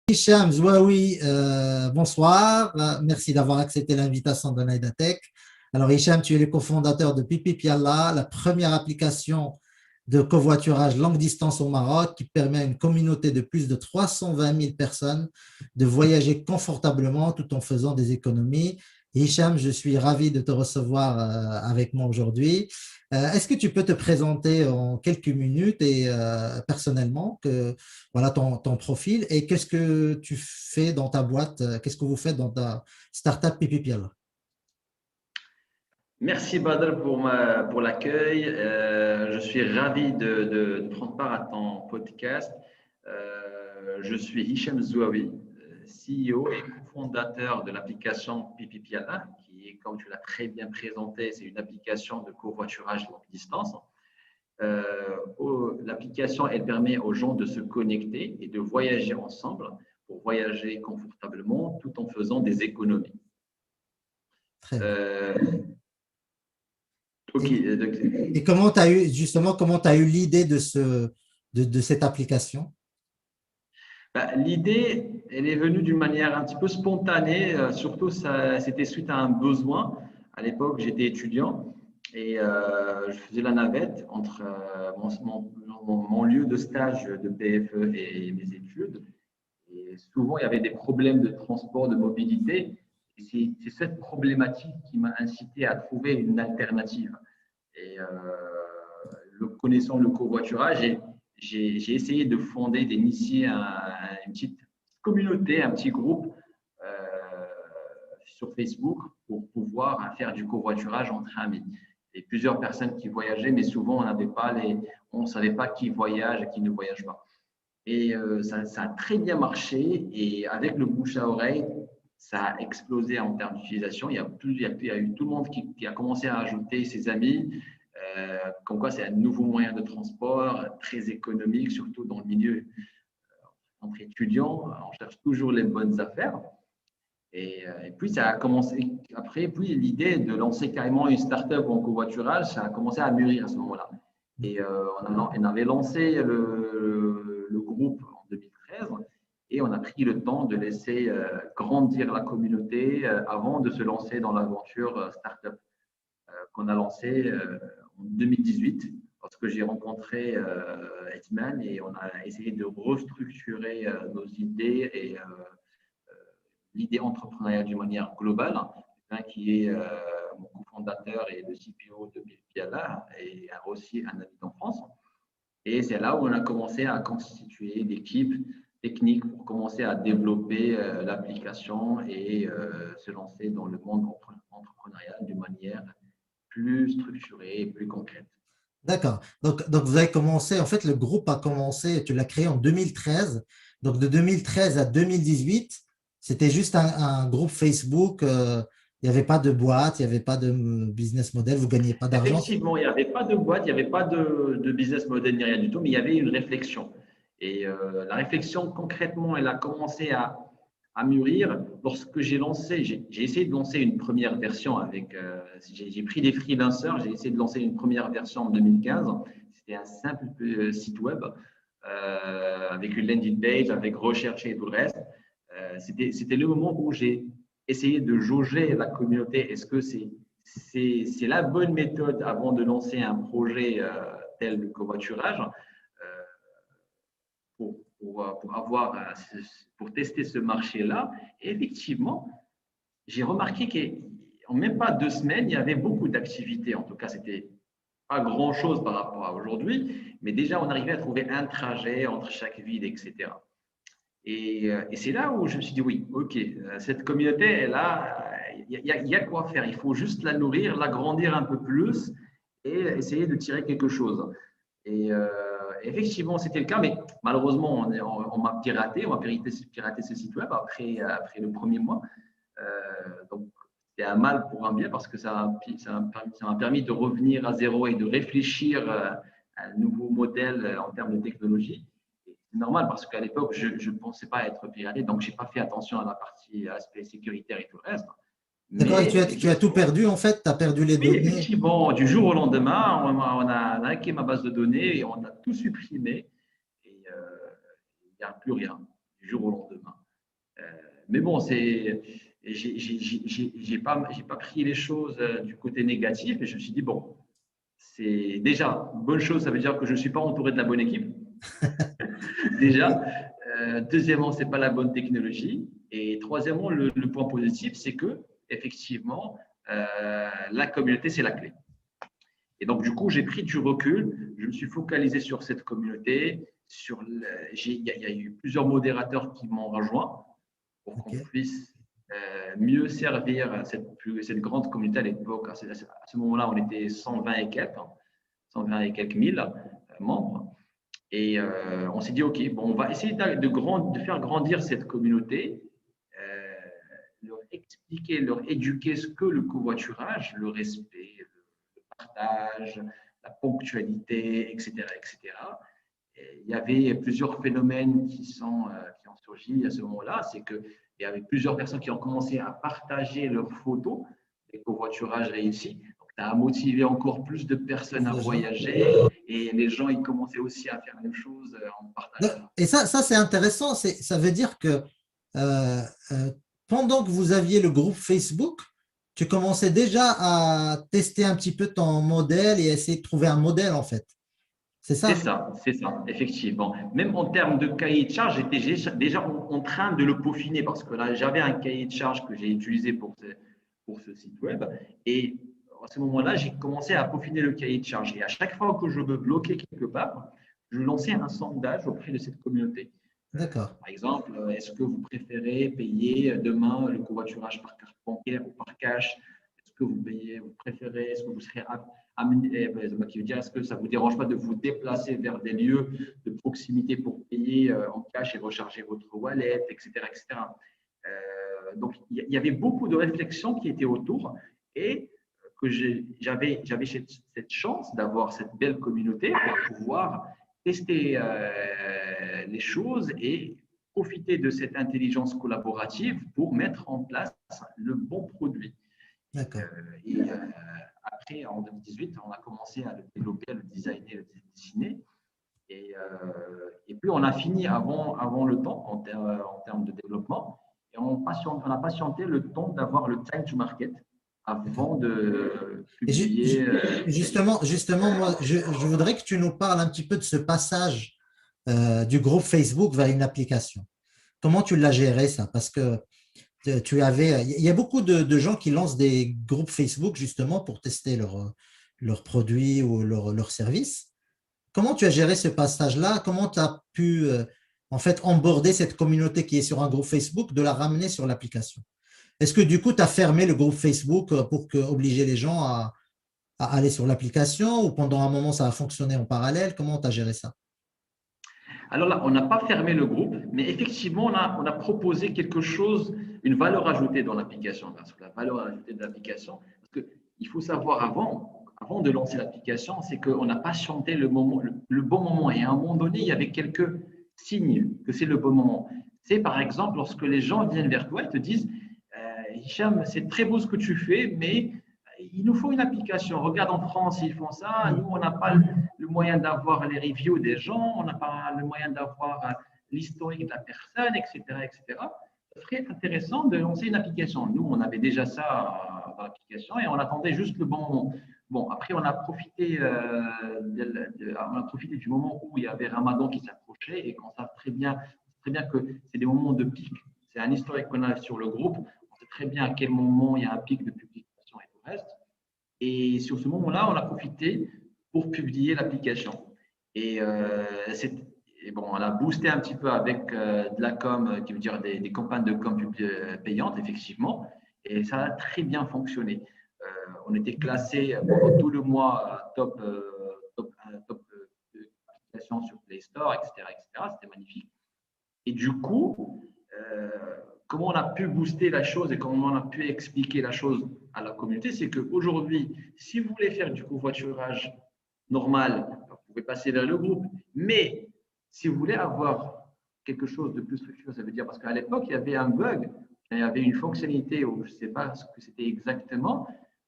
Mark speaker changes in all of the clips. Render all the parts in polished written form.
Speaker 1: Hicham Zouaoui, bonsoir. Merci d'avoir accepté l'invitation de Naïdatech. Alors, Hicham, tu es le cofondateur de Pipi Piala, la première application de covoiturage longue distance au Maroc qui permet à une communauté de plus de 320 000 personnes de voyager confortablement tout en faisant des économies. Hicham, je suis ravi de te recevoir avec moi aujourd'hui. Est-ce que tu peux te présenter en quelques minutes et personnellement voilà ton profil et qu'est-ce que tu fais dans ta boîte, qu'est-ce que vous faites dans ta startup PipiPiala?
Speaker 2: Merci Badr pour l'accueil. Je suis ravi de prendre part à ton podcast. Je suis Hicham Zouaoui, CEO et cofondateur de l'application Pipipiala, qui est, comme tu l'as très bien présenté, c'est une application de covoiturage longue distance. L'application, elle permet aux gens de se connecter et de voyager ensemble pour voyager confortablement tout en faisant des économies.
Speaker 1: Très bien.
Speaker 2: Ok.
Speaker 1: Et comment tu as eu, justement, comment tu as eu l'idée de cette application?
Speaker 2: L'idée, elle est venue d'une manière un petit peu spontanée. Surtout, c'était suite à un besoin. À l'époque, j'étais étudiant et je faisais la navette entre mon lieu de stage de PFE et mes études. Et souvent, il y avait des problèmes de transport, de mobilité. Et c'est cette problématique qui m'a incité à trouver une alternative. Et connaissant le covoiturage, j'ai essayé de fonder, d'initier une petite communauté, un petit groupe sur Facebook pour pouvoir faire du covoiturage entre amis. Et plusieurs personnes qui voyageaient, mais souvent on ne savait pas qui voyage et qui ne voyage pas. Et ça a très bien marché. Et avec le bouche à oreille, ça a explosé en termes d'utilisation. Il y a eu tout le monde qui a commencé à ajouter ses amis. Comme quoi, c'est un nouveau moyen de transport très économique, surtout dans le milieu entre étudiants. On cherche toujours les bonnes affaires. Et puis, ça a commencé. Après, puis l'idée de lancer carrément une start-up en covoiturage, ça a commencé à mûrir à ce moment-là. Et on avait lancé le groupe en 2013 et on a pris le temps de laisser grandir la communauté avant de se lancer dans l'aventure start-up qu'on a lancée en 2018 lorsque j'ai rencontré Hetman et on a essayé de restructurer nos idées et l'idée entrepreneuriale d'une manière globale, qui est mon cofondateur et le CPO de Piala et aussi un ami d'enfance. Et c'est là où on a commencé à constituer l'équipe technique pour commencer à développer l'application et se lancer dans le monde entrepreneurial d'une manière plus structurée et plus concrète.
Speaker 1: D'accord. Donc, vous avez commencé, en fait, le groupe a commencé, tu l'as créé en 2013. Donc, de 2013 à 2018, c'était juste un groupe Facebook. Il n'y avait pas de boîte, il n'y avait pas de business model, vous ne gagnez pas d'argent.
Speaker 2: Effectivement, il n'y avait pas de boîte, il n'y avait pas de business model ni rien du tout, mais il y avait une réflexion. Et la réflexion, concrètement, elle a commencé à mûrir lorsque j'ai essayé de lancer une première version avec, j'ai pris des freelancers, j'ai essayé de lancer une première version en 2015. C'était un simple site web avec une landing page, avec recherche et tout le reste. C'était le moment où j'ai essayé de jauger la communauté. Est-ce que c'est la bonne méthode avant de lancer un projet tel le covoiturage pour tester ce marché-là. Et effectivement, j'ai remarqué qu'en même pas 2 semaines, il y avait beaucoup d'activités. En tout cas, c'était pas grand-chose par rapport à aujourd'hui, mais déjà, on arrivait à trouver un trajet entre chaque ville, etc. Et c'est là où je me suis dit, oui, OK, cette communauté, il y a quoi faire. Il faut juste la nourrir, l'agrandir un peu plus et essayer de tirer quelque chose. Et effectivement, c'était le cas, mais malheureusement, on m'a piraté ce site web après le premier mois. Donc, c'était un mal pour un bien parce que ça m'a permis de revenir à zéro et de réfléchir à un nouveau modèle en termes de technologie. C'est normal parce qu'à l'époque, je ne pensais pas être piraté, donc je n'ai pas fait attention à la partie aspect sécuritaire et tout le reste.
Speaker 1: D'accord, et
Speaker 2: Mais
Speaker 1: tu as tout perdu en fait, tu as perdu les
Speaker 2: oui,
Speaker 1: données.
Speaker 2: effectivement, du jour au lendemain, on a hacké ma base de données et on a tout supprimé et il n'y a plus rien du jour au lendemain. Mais bon, j'ai pas pris les choses du côté négatif et je me suis dit, bon, c'est déjà une bonne chose, ça veut dire que je ne suis pas entouré de la bonne équipe. Déjà. Deuxièmement, ce n'est pas la bonne technologie. Et troisièmement, le point positif, c'est que effectivement, la communauté, c'est la clé. Et donc, du coup, j'ai pris du recul. Je me suis focalisé sur cette communauté. Il y a eu plusieurs modérateurs qui m'ont rejoint pour qu'on puisse mieux servir cette grande communauté à l'époque. À ce moment-là, on était 120 et quelques mille membres. Et on s'est dit, OK, bon, on va essayer de faire grandir cette communauté, leur expliquer, leur éduquer ce que le covoiturage, le respect, le partage, la ponctualité, etc., etc. Et il y avait plusieurs phénomènes qui ont surgi à ce moment-là. C'est qu'il y avait plusieurs personnes qui ont commencé à partager leurs photos des covoiturages réussis. Ça a motivé encore plus de personnes à voyager et les gens ils commençaient aussi à faire la même chose en partageant.
Speaker 1: Et ça c'est intéressant. Ça veut dire que euh, pendant que vous aviez le groupe Facebook, tu commençais déjà à tester un petit peu ton modèle et essayer de trouver un modèle en fait. C'est ça?
Speaker 2: C'est ça, effectivement. Même en termes de cahier de charge, j'étais déjà en train de le peaufiner parce que là, j'avais un cahier de charge que j'ai utilisé pour ce site web. Et à ce moment-là, j'ai commencé à peaufiner le cahier de charge. Et à chaque fois que je me bloquais quelque part, je lançais un sondage auprès de cette communauté.
Speaker 1: D'accord.
Speaker 2: Par exemple, est-ce que vous préférez payer demain le covoiturage par carte bancaire ou par cash? Est-ce que vous préférez, est-ce que vous serez qui veut dire, est-ce que ça ne vous dérange pas de vous déplacer vers des lieux de proximité pour payer en cash et recharger votre wallet, etc. etc. Donc, il y avait beaucoup de réflexions qui étaient autour et que j'avais cette chance d'avoir cette belle communauté pour pouvoir tester les choses et profiter de cette intelligence collaborative pour mettre en place le bon produit.
Speaker 1: D'accord.
Speaker 2: Et après, en 2018, on a commencé à le développer, à le designer, à le dessiner. Et puis, on a fini avant le temps en termes de développement. Et on a patienté le temps d'avoir le time to market avant de publier.
Speaker 1: Justement, moi, je voudrais que tu nous parles un petit peu de ce passage du groupe Facebook vers une application. Comment tu l'as géré ça? Parce que il y a beaucoup de gens qui lancent des groupes Facebook justement pour tester leurs produits ou leurs services. Comment tu as géré ce passage-là? Comment tu as pu en fait emborder cette communauté qui est sur un groupe Facebook, de la ramener sur l'application? Est-ce que du coup, tu as fermé le groupe Facebook pour obliger les gens à aller sur l'application ou pendant un moment, ça a fonctionné en parallèle? Comment tu as géré ça?
Speaker 2: Alors là, on n'a pas fermé le groupe, mais effectivement, on a proposé quelque chose, une valeur ajoutée dans l'application. Parce que la valeur ajoutée de l'application, parce qu'il faut savoir avant de lancer l'application, c'est qu'on a patienté le bon moment. Et à un moment donné, il y avait quelques signes que c'est le bon moment. C'est par exemple lorsque les gens viennent vers toi et te disent Hicham, c'est très beau ce que tu fais, mais il nous faut une application. Regarde en France, ils font ça. Nous, on n'a pas le moyen d'avoir les reviews des gens, on n'a pas le moyen d'avoir l'historique de la personne, etc., etc. Ce serait intéressant de lancer une application. Nous, on avait déjà ça dans l'application et on attendait juste le bon moment. Bon, après, on a profité du moment où il y avait Ramadan qui s'approchait et qu'on sait très bien que c'est des moments de pic. C'est un historique qu'on a sur le groupe. On sait très bien à quel moment il y a un pic de publication et tout le reste. Et sur ce moment-là, on a profité pour publier l'application. Et, bon, on a boosté un petit peu avec de la com, qui veut dire des campagnes de com payantes, effectivement. Et ça a très bien fonctionné. On était classé pendant tout le mois top application sur Play Store, etc. etc. C'était magnifique. Et du coup, comment on a pu booster la chose et comment on a pu expliquer la chose à la communauté, c'est qu'aujourd'hui, si vous voulez faire du covoiturage normal, vous pouvez passer vers le groupe. Mais si vous voulez avoir quelque chose de plus structuré, ça veut dire, parce qu'à l'époque, il y avait un bug, il y avait une fonctionnalité, où je ne sais pas ce que c'était exactement,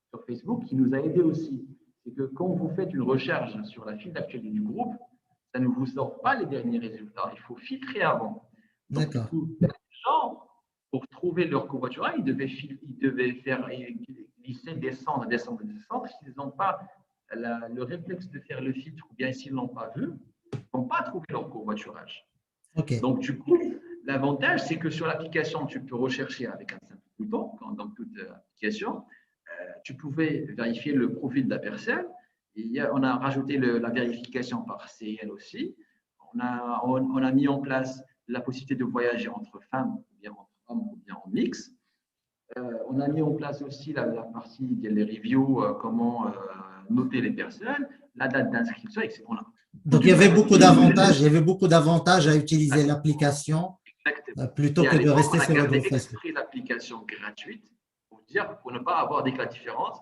Speaker 2: sur Facebook, qui nous a aidé aussi. C'est que quand vous faites une recherche sur la file d'actualité du groupe, ça ne vous sort pas les derniers résultats. Il faut filtrer avant. Donc, du coup, les gens trouver leur covoiturage, ils devaient faire glisser, descendre. S'ils n'ont pas le réflexe de faire le filtre, ou bien s'ils ne l'ont pas vu, ils ne vont pas trouver leur covoiturage.
Speaker 1: OK.
Speaker 2: Donc, du coup, l'avantage, c'est que sur l'application, tu peux rechercher avec un simple bouton, dans toute application. Tu pouvais vérifier le profil de la personne. On a rajouté la vérification par CL aussi. On a mis en place la possibilité de voyager entre femmes, ou bien entre hommes, ou bien en mix. On a mis en place aussi la partie des reviews, comment noter les personnes, la date d'inscription, etc.
Speaker 1: Donc, il y avait beaucoup d'avantages à utiliser l'application plutôt
Speaker 2: Et
Speaker 1: que
Speaker 2: à
Speaker 1: de
Speaker 2: l'époque,
Speaker 1: rester
Speaker 2: on a
Speaker 1: sur le
Speaker 2: gardé
Speaker 1: groupe Facebook.
Speaker 2: exprès l'application gratuite pour ne pas avoir d'éclat de différence.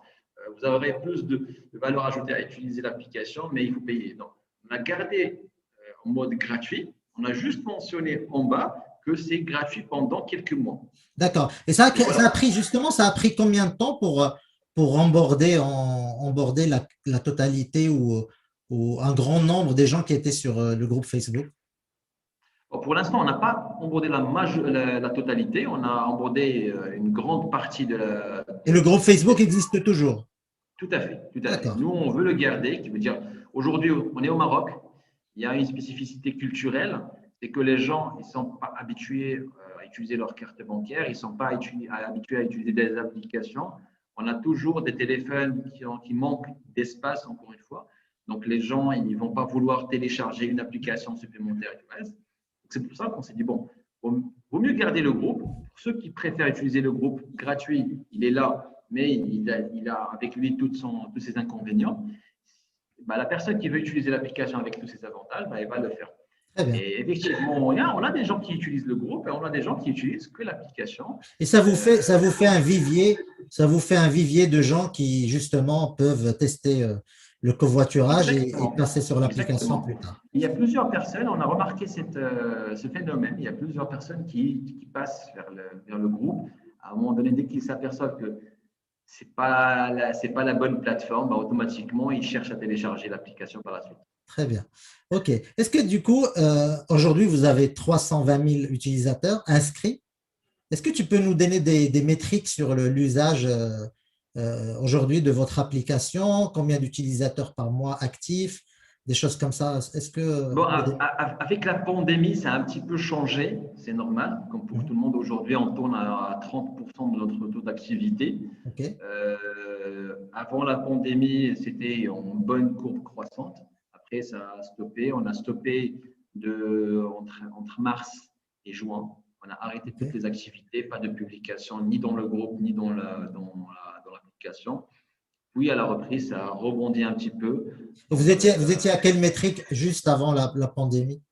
Speaker 2: Vous aurez plus de valeur ajoutée à utiliser l'application, mais il faut payer. Donc, on a gardé en mode gratuit. On a juste mentionné en bas que c'est gratuit pendant quelques mois.
Speaker 1: D'accord. Et ça a pris justement, ça a pris combien de temps pour onboarder la totalité ou un grand nombre des gens qui étaient sur le groupe Facebook?
Speaker 2: Pour l'instant, on n'a pas onboardé la totalité. On a onboardé une grande partie de la.
Speaker 1: Et le groupe Facebook existe toujours?
Speaker 2: Tout à fait, tout à fait.
Speaker 1: D'accord.
Speaker 2: Nous, on veut le garder, qui veut dire, aujourd'hui, on est au Maroc. Il y a une spécificité culturelle, c'est que les gens ne sont pas habitués à utiliser leur carte bancaire, ils ne sont pas habitués à utiliser des applications. On a toujours des téléphones qui manquent d'espace, encore une fois. Donc, les gens, ils ne vont pas vouloir télécharger une application supplémentaire et tout le reste. C'est pour ça qu'on s'est dit, bon, vaut mieux garder le groupe. Pour ceux qui préfèrent utiliser le groupe gratuit, il est là, mais il a avec lui tous ses inconvénients. La personne qui veut utiliser l'application avec tous ses avantages, elle va le faire.
Speaker 1: Très bien.
Speaker 2: Et effectivement, on a des gens qui utilisent le groupe et on a des gens qui utilisent que l'application.
Speaker 1: Et ça vous fait un vivier de gens qui justement peuvent tester le covoiturage et passer sur l'application plus tard.
Speaker 2: Il y a plusieurs personnes, on a remarqué ce phénomène, il y a plusieurs personnes qui passent vers le groupe. À un moment donné, dès qu'ils s'aperçoivent que c'est pas la bonne plateforme, automatiquement, ils cherchent à télécharger l'application par la suite.
Speaker 1: Très bien. OK. Est-ce que du coup, aujourd'hui, vous avez 320 000 utilisateurs inscrits? Est-ce que tu peux nous donner des métriques sur l'usage aujourd'hui de votre application? Combien d'utilisateurs par mois actifs? Des choses comme ça. Est-ce que…
Speaker 2: Bon, avec la pandémie, ça a un petit peu changé, c'est normal. Comme pour tout le monde aujourd'hui, on tourne à 30% de notre taux d'activité.
Speaker 1: OK.
Speaker 2: Avant la pandémie, c'était en bonne courbe croissante. Après, ça a stoppé. On a stoppé entre mars et juin. On a arrêté toutes les activités, pas de publication ni dans le groupe ni dans l'application. Puis à la reprise, ça a rebondi un petit peu.
Speaker 1: Vous étiez à quelle métrique juste avant la pandémie?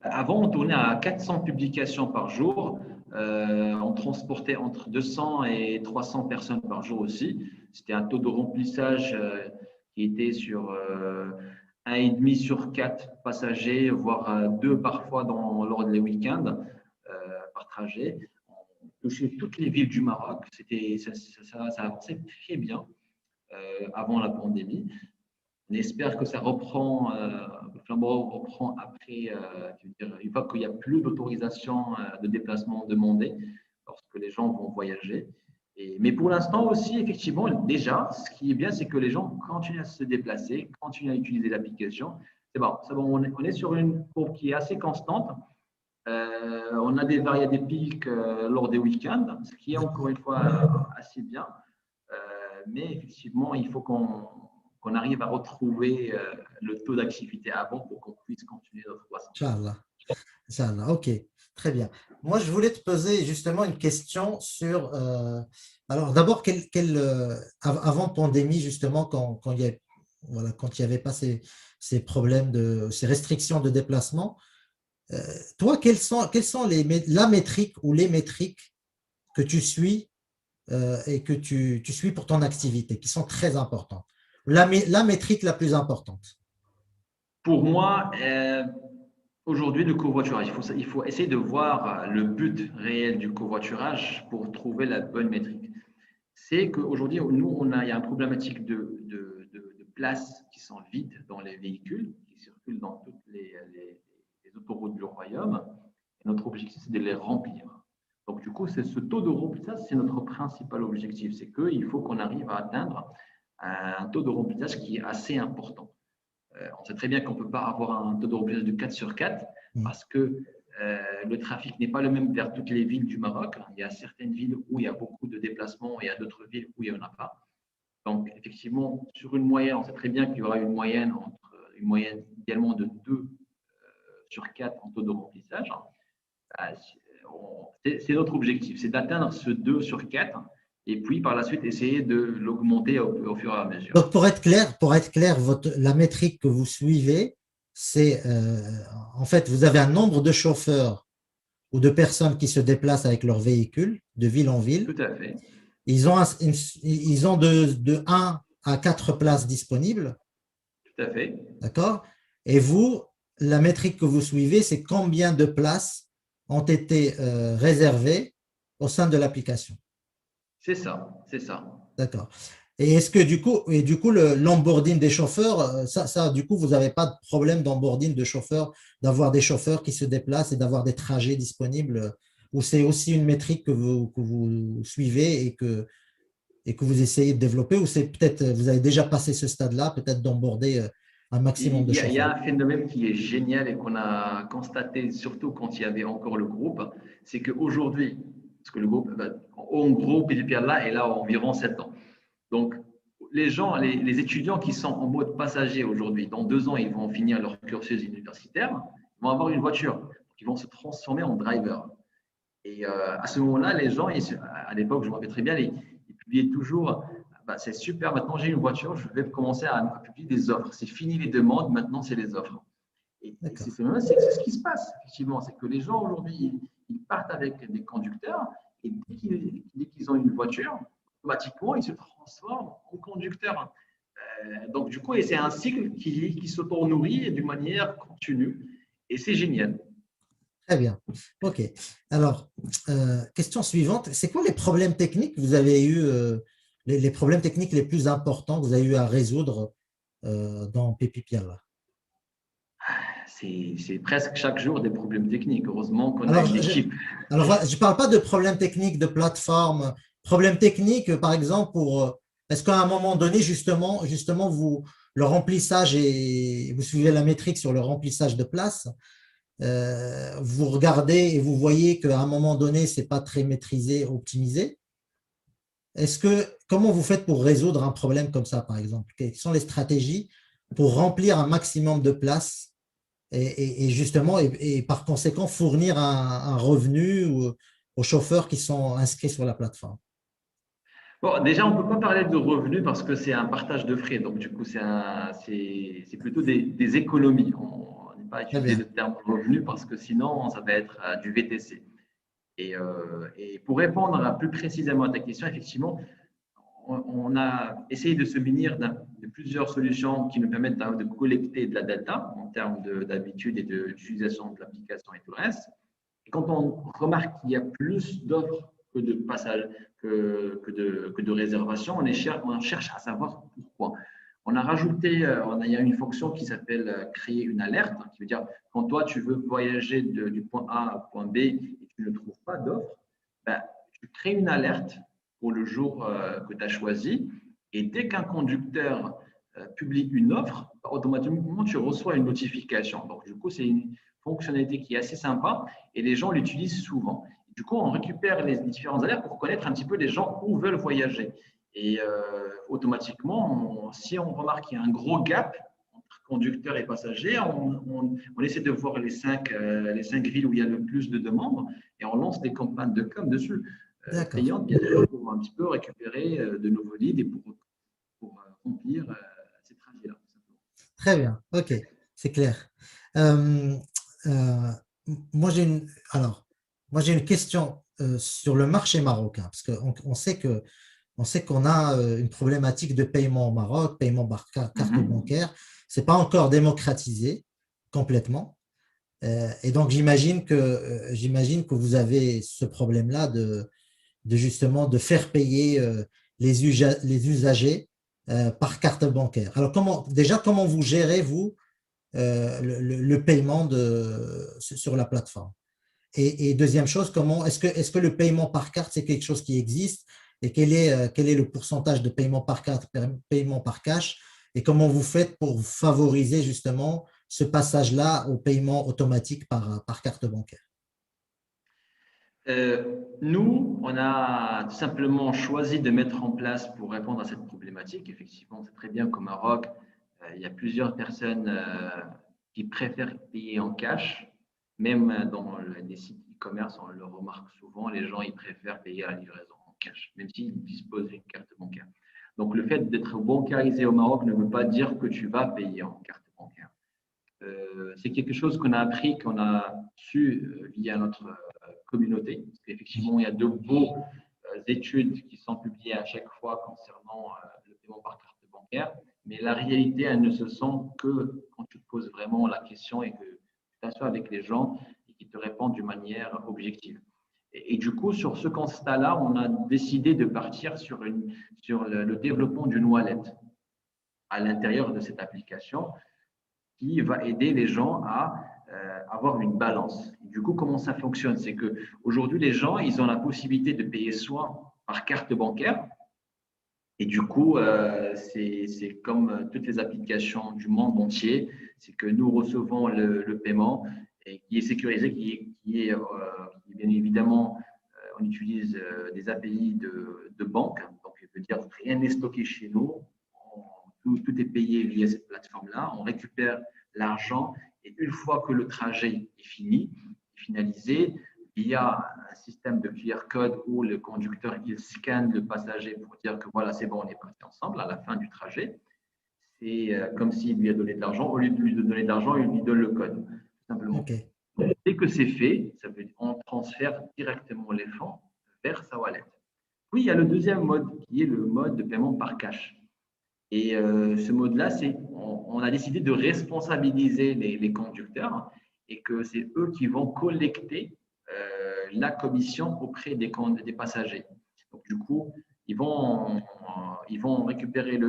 Speaker 2: Avant, on tournait à 400 publications par jour. On transportait entre 200 et 300 personnes par jour aussi. C'était un taux de remplissage qui était sur 1,5 sur 4 passagers, voire 2 parfois lors des week-ends par trajet. On touchait toutes les villes du Maroc. Ça avançait très bien avant la pandémie. On espère que ça reprend, le flambeau reprend après, une fois qu'il n'y a plus d'autorisation de déplacement demandée, lorsque les gens vont voyager. Mais pour l'instant aussi, effectivement, déjà, ce qui est bien, c'est que les gens continuent à se déplacer, continuent à utiliser l'application. C'est bon, on est sur une courbe qui est assez constante. On a des pics lors des week-ends, ce qui est encore une fois assez bien. Mais effectivement, il faut qu'on arrive à retrouver le taux d'activité avant pour qu'on puisse continuer notre croissance.
Speaker 1: Inch'Allah. OK, très bien. Moi, je voulais te poser justement une question sur… alors, d'abord, avant pandémie, justement, quand il n'y avait pas ces problèmes ces restrictions de déplacement, toi, quelles sont la métrique ou les métriques que tu suis et que tu suis pour ton activité, qui sont très importantes? La métrique la plus importante.
Speaker 2: Pour moi, aujourd'hui, le covoiturage, il faut essayer de voir le but réel du covoiturage pour trouver la bonne métrique. C'est qu'aujourd'hui, nous, il y a une problématique de places qui sont vides dans les véhicules, qui circulent dans toutes les autoroutes du royaume. Et notre objectif, c'est de les remplir. Donc, du coup, c'est ce taux de remplissage, c'est notre principal objectif. C'est qu'il faut qu'on arrive à atteindre un taux de remplissage qui est assez important. On sait très bien qu'on ne peut pas avoir un taux de remplissage de 4 sur 4 parce que le trafic n'est pas le même vers toutes les villes du Maroc. Il y a certaines villes où il y a beaucoup de déplacements et il y a d'autres villes où il n'y en a pas. Donc, effectivement, sur une moyenne, on sait très bien qu'il y aura une moyenne idéalement de 2 sur 4 en taux de remplissage. C'est notre objectif, c'est d'atteindre ce 2 sur 4 et puis par la suite essayer de l'augmenter au fur et à mesure.
Speaker 1: Donc, pour être clair, la métrique que vous suivez, c'est en fait, vous avez un nombre de chauffeurs ou de personnes qui se déplacent avec leur véhicule de ville en ville.
Speaker 2: Tout à fait.
Speaker 1: Ils ont de 1 à 4 places disponibles.
Speaker 2: Tout à fait.
Speaker 1: D'accord? Et vous, la métrique que vous suivez, c'est combien de places ont été réservées au sein de l'application.
Speaker 2: C'est ça, c'est ça.
Speaker 1: D'accord. Et est-ce que du coup, l'onboarding des chauffeurs, du coup, vous n'avez pas de problème d'onboarding de chauffeurs, d'avoir des chauffeurs qui se déplacent et d'avoir des trajets disponibles, ou c'est aussi une métrique que vous suivez et que vous essayez de développer, ou c'est peut-être, vous avez déjà passé ce stade-là, peut-être d'onboarder un maximum de chauffeurs?
Speaker 2: Il y a un phénomène qui est génial et qu'on a constaté, surtout quand il y avait encore le groupe, c'est qu'aujourd'hui, parce que le groupe, en gros, PPPLA est là environ 7 ans. Donc, les gens, les étudiants qui sont en mode passager aujourd'hui, dans 2 ans, ils vont finir leur cursus universitaire, ils vont avoir une voiture, donc ils vont se transformer en driver. Et à ce moment-là, les gens, à l'époque, je me rappelle très bien, ils publiaient toujours c'est super, maintenant j'ai une voiture, je vais commencer à publier des offres. C'est fini les demandes, maintenant c'est les offres. Et c'est ce qui se passe, effectivement. C'est que les gens aujourd'hui, ils partent avec des conducteurs et dès qu'ils ont une voiture, automatiquement, ils se transforment en conducteurs. Donc, du coup, c'est un cycle qui s'auto-nourrit d'une manière continue. Et c'est génial.
Speaker 1: Très bien. OK. Alors, question suivante. C'est quoi les problèmes techniques que vous avez eu, les problèmes techniques les plus importants que vous avez eu à résoudre dans PPPLA?
Speaker 2: C'est presque chaque jour des problèmes techniques. Heureusement qu'on a
Speaker 1: Alors,
Speaker 2: une équipe.
Speaker 1: je ne parle pas de problèmes techniques de plateforme. Problèmes techniques, par exemple, est-ce qu'à un moment donné, justement le remplissage et vous suivez la métrique sur le remplissage de place, vous regardez et vous voyez qu'à un moment donné, ce n'est pas très maîtrisé, optimisé. Comment vous faites pour résoudre un problème comme ça, par exemple? Quelles sont les stratégies pour remplir un maximum de places et justement, et par conséquent, fournir un revenu aux chauffeurs qui sont inscrits sur la plateforme?
Speaker 2: Bon, déjà, on ne peut pas parler de revenus parce que c'est un partage de frais. Donc, du coup, c'est plutôt des économies. On n'est pas utiliser le terme revenu parce que sinon, ça va être du VTC. Et pour répondre plus précisément à ta question, effectivement, on a essayé de se munir de plusieurs solutions qui nous permettent de collecter de la data en termes d'habitude et d'utilisation de l'application et tout le reste. Et quand on remarque qu'il y a plus d'offres que de passages, que de réservations, on cherche à savoir pourquoi. On a rajouté, il y a une fonction qui s'appelle créer une alerte, qui veut dire quand toi tu veux voyager du point A au point B et tu ne trouves pas d'offre, tu crées une alerte pour le jour que tu as choisi. Et dès qu'un conducteur publie une offre, automatiquement, tu reçois une notification. Donc, du coup, c'est une fonctionnalité qui est assez sympa et les gens l'utilisent souvent. Du coup, on récupère les différentes alertes pour connaître un petit peu les gens où veulent voyager. Et automatiquement, si on remarque qu'il y a un gros gap entre conducteurs et passagers, on essaie de voir les 5 villes où il y a le plus de demandes et on lance des campagnes de com dessus. Payantes, bien sûr, pour un petit peu récupérer de nouveaux leads et pour remplir ces trajets-là.
Speaker 1: Très bien, ok, c'est clair. Moi, j'ai une question sur le marché marocain, parce qu'on sait qu'on a une problématique de paiement au Maroc, paiement par carte bancaire. Ce n'est pas encore démocratisé complètement. Et donc, j'imagine que vous avez ce problème-là justement de faire payer les usagers par carte bancaire. Alors, comment vous gérez, vous, le paiement sur la plateforme? Et deuxième chose, est-ce que le paiement par carte, c'est quelque chose qui existe? Et quel est le pourcentage de paiement par carte, paiement par cash? Et comment vous faites pour favoriser justement ce passage-là au paiement automatique par carte bancaire?
Speaker 2: Nous, on a tout simplement choisi de mettre en place pour répondre à cette problématique. Effectivement, c'est très bien qu'au Maroc, il y a plusieurs personnes qui préfèrent payer en cash. Même dans les sites e-commerce, on le remarque souvent, les gens ils préfèrent payer à la livraison en cash, même s'ils disposent d'une carte bancaire. Donc, le fait d'être bancarisé au Maroc ne veut pas dire que tu vas payer en carte bancaire. C'est quelque chose qu'on a appris, qu'on a su via notre communauté. Parce qu'effectivement, il y a de beaux études qui sont publiées à chaque fois concernant le paiement par carte bancaire. Mais la réalité, elle ne se sent que quand tu te poses vraiment la question et que tu t'assois avec les gens et qu'ils te répondent d'une manière objective. Et du coup, sur ce constat-là, on a décidé de partir sur le développement d'une wallet à l'intérieur de cette application qui va aider les gens à avoir une balance. Du coup, comment ça fonctionne? C'est qu'aujourd'hui, les gens, ils ont la possibilité de payer soit par carte bancaire, et du coup, c'est comme toutes les applications du monde entier, c'est que nous recevons le paiement et qui est sécurisé, qui est bien évidemment, on utilise des API de banque, donc je veux dire rien n'est stocké chez nous, tout est payé via cette plateforme-là, on récupère l'argent et une fois que le trajet est fini, finalisé, il y a un système de QR code où le conducteur il scanne le passager pour dire que voilà, c'est bon, on est parti ensemble à la fin du trajet. C'est comme s'il lui a donné de l'argent. Au lieu de lui donner de l'argent, il lui donne le code, tout simplement.
Speaker 1: Ok,
Speaker 2: Dès que c'est fait, ça veut dire on transfère directement les fonds vers sa wallet. Puis, il y a le deuxième mode qui est le mode de paiement par cash. Et ce mode-là, on a décidé de responsabiliser les conducteurs et que c'est eux qui vont collecter la commission auprès des passagers. Donc, du coup, ils vont récupérer